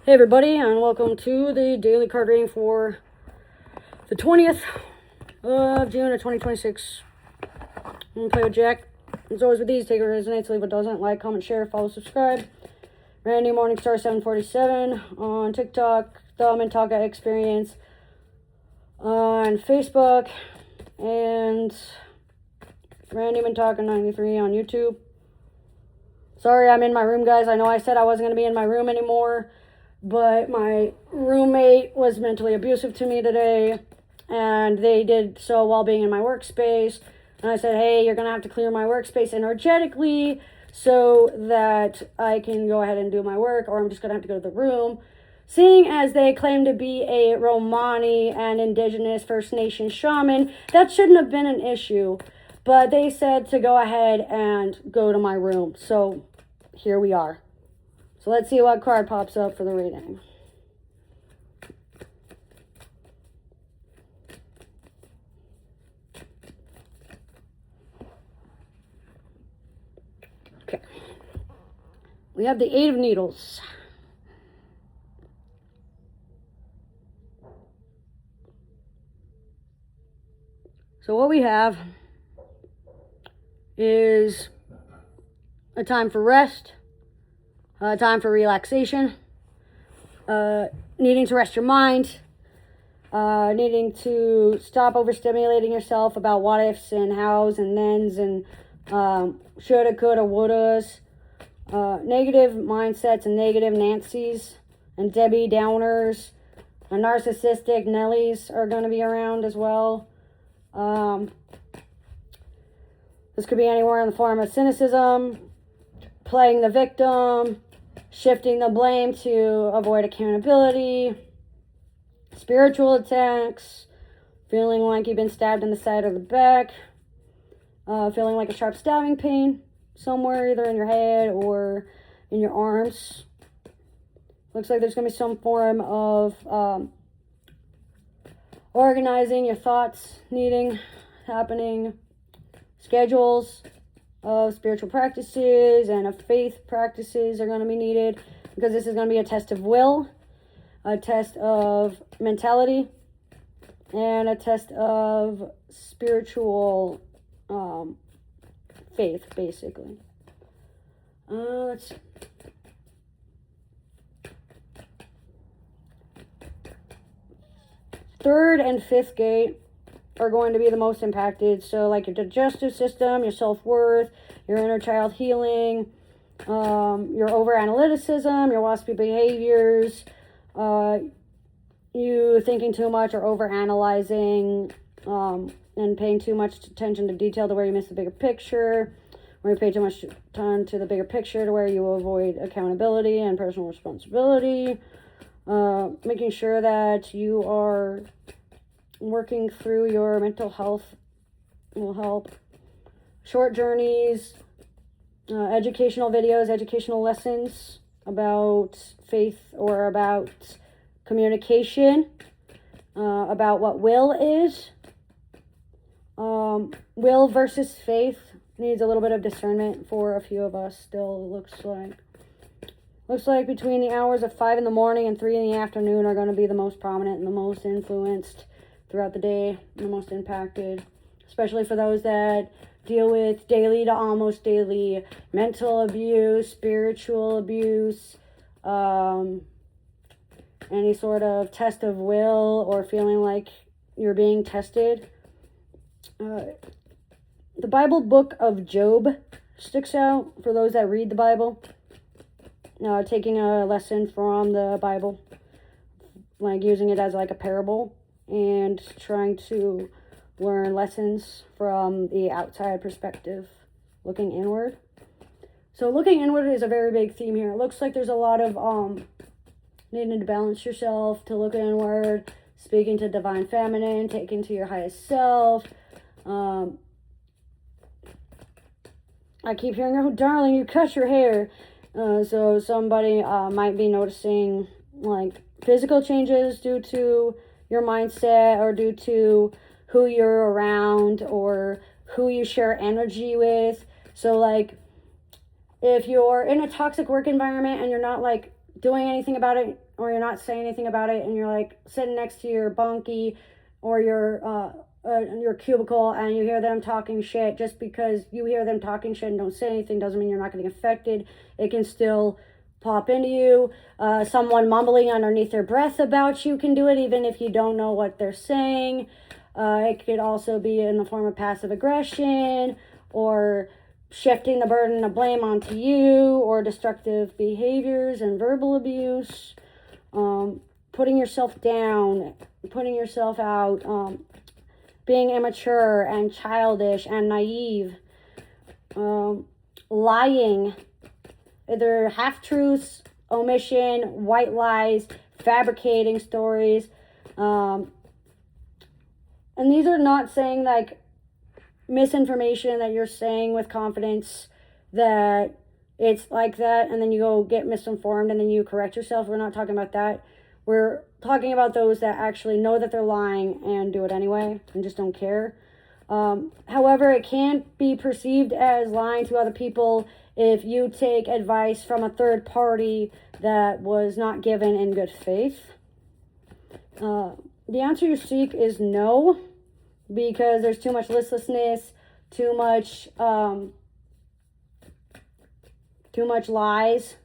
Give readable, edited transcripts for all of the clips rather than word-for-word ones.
Hey everybody, and welcome to the daily card reading for the 20th of June of 2026. I'm going to play with Jack. As always with these, take it resonates, leave what doesn't. Like, comment, share, follow, subscribe. Randy Morningstar 747 on TikTok, the Mintaga Experience on Facebook, and Randy Mintaga 93 on YouTube. Sorry, I'm in my room, guys. I know I said I wasn't going to be in my room anymore, but my roommate was mentally abusive to me today, and they did so while being in my workspace. And I said, hey, you're going to have to clear my workspace energetically so that I can go ahead and do my work, or I'm just going to have to go to the room. Seeing as they claim to be a Romani and Indigenous First Nation shaman, that shouldn't have been an issue. But they said to go ahead and go to my room. So here we are. So let's see what card pops up for the reading. Okay. We have the Eight of Needles. So what we have is a time for rest, a time for relaxation, needing to rest your mind, needing to stop overstimulating yourself about what ifs and hows and thens and shoulda, coulda, wouldas, negative mindsets and negative Nancys and Debbie Downers, and narcissistic Nellies are going to be around as well. This could be anywhere in the form of cynicism, playing the victim, shifting the blame to avoid accountability, spiritual attacks, feeling like you've been stabbed in the side or the back, feeling like a sharp stabbing pain somewhere, either in your head or in your arms. Looks like there's going to be some form of organizing your thoughts happening, schedules of spiritual practices and of faith practices are going to be needed, because this is going to be a test of will, a test of mentality, and a test of spiritual faith, basically. Let's see. Third and fifth gate are going to be the most impacted. So like your digestive system, your self-worth, your inner child healing, your over-analyticism, your waspy behaviors, you thinking too much or over-analyzing, and paying too much attention to detail to where you miss the bigger picture, or you pay too much time to the bigger picture to where you avoid accountability and personal responsibility. Making sure that you are working through your mental health will help. Short journeys, educational videos, educational lessons about faith or about communication, about what will is. Will versus faith needs a little bit of discernment for a few of us still, looks like. Looks like between the hours of 5 in the morning and 3 in the afternoon are going to be the most prominent and the most influenced throughout the day, the most impacted, especially for those that deal with daily to almost daily mental abuse, spiritual abuse, any sort of test of will or feeling like you're being tested. The Bible book of Job sticks out for those that read the Bible. Taking a lesson from the Bible, like using it as like a parable and trying to learn lessons from the outside perspective, looking inward. So looking inward is a very big theme here. It looks like there's a lot of needing to balance yourself, to look inward, speaking to divine feminine, taking to your highest self. I keep hearing, oh darling, you cut your hair. So somebody might be noticing like physical changes due to your mindset or due to who you're around or who you share energy with. So like if you're in a toxic work environment and you're not like doing anything about it, or you're not saying anything about it, and you're like sitting next to your bunkie or your cubicle, and you hear them talking shit, just because you hear them talking shit and don't say anything doesn't mean you're not getting affected. It can still pop into you. Someone mumbling underneath their breath about you can do it, even if you don't know what they're saying. It could also be in the form of passive aggression, or shifting the burden of blame onto you, or destructive behaviors and verbal abuse. Putting yourself down, putting yourself out, being immature and childish and naive, lying, either half-truths, omission, white lies, fabricating stories. And these are not saying like misinformation that you're saying with confidence that it's like that, and then you go get misinformed and then you correct yourself. We're not talking about that. We're talking about those that actually know that they're lying and do it anyway and just don't care. However, it can't be perceived as lying to other people if you take advice from a third party that was not given in good faith. The answer you seek is no, because there's too much listlessness, too much lies,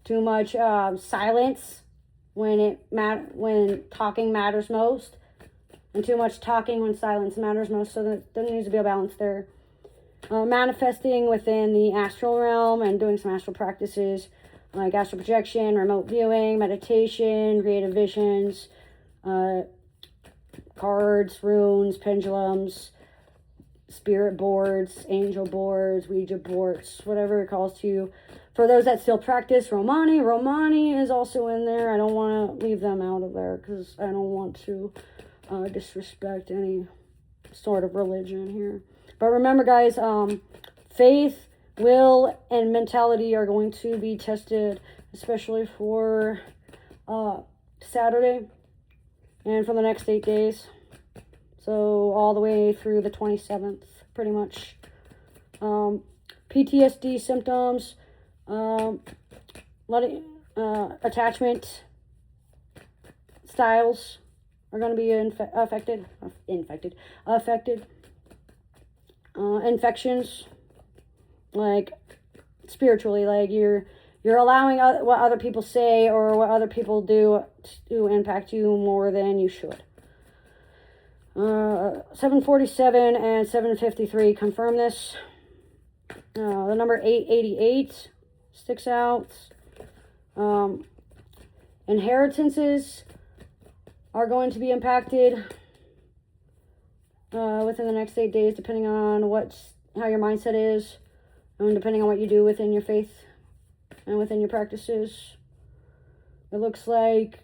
too much silence when talking matters most, and too much talking when silence matters most. So there needs to be a balance there. Manifesting within the astral realm and doing some astral practices like astral projection, remote viewing, meditation, creative visions, cards, runes, pendulums, spirit boards, angel boards, Ouija boards, whatever it calls to you. For those that still practice Romani is also in there. I don't want to leave them out of there because I don't want to disrespect any sort of religion here. But remember, guys, faith, will, and mentality are going to be tested, especially for Saturday and for the next 8 days. So all the way through the 27th, pretty much. PTSD symptoms, attachment styles are going to be affected. Infections, like spiritually, like you're allowing what other people say or what other people do to impact you more than you should. 747 and 753 confirm this. The number 888 sticks out. Inheritances are going to be impacted within the next 8 days, depending on how your mindset is, and depending on what you do within your faith and within your practices. It looks like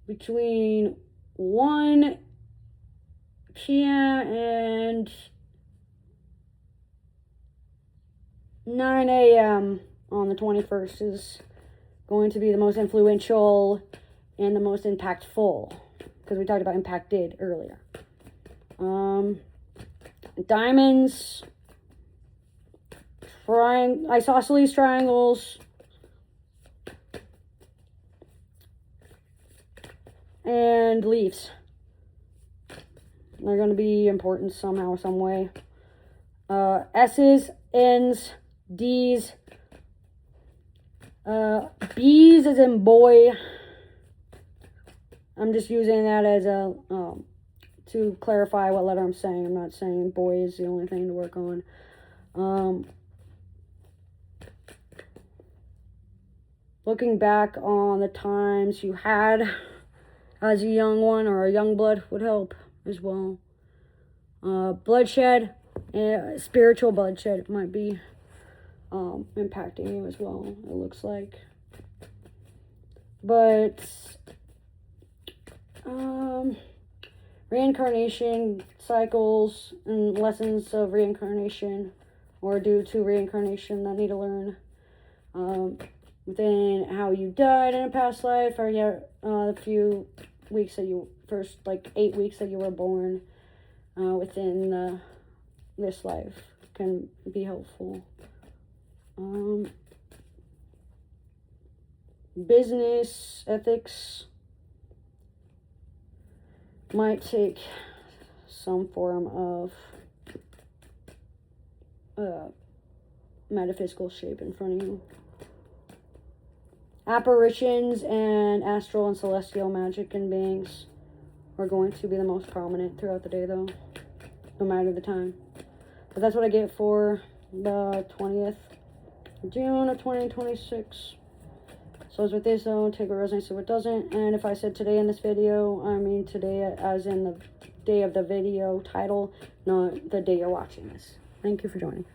between 1 p.m. and 9 a.m. on the 21st is going to be the most influential and the most impactful, because we talked about impacted earlier. Diamonds, isosceles triangles, and leaves. They're going to be important somehow, some way. S's, N's, D's, B's as in boy. I'm just using that as to clarify what letter I'm saying. I'm not saying boy is the only thing to work on. Looking back on the times you had as a young one or a young blood would help as well. Bloodshed, spiritual bloodshed might be impacting you as well, it looks like. But reincarnation cycles and lessons of reincarnation, or due to reincarnation, that need to learn within how you died in a past life, or a few weeks that you first, like 8 weeks that you were born within this life. can be helpful. Business ethics might take some form of metaphysical shape in front of you. Apparitions and astral and celestial magic and beings are going to be the most prominent throughout the day, though, no matter the time. But that's what I get for the 20th of June of 2026. So as with this, though, take what resonates and what doesn't. And if I said today in this video, I mean today as in the day of the video title, not the day you're watching this. Thank you for joining.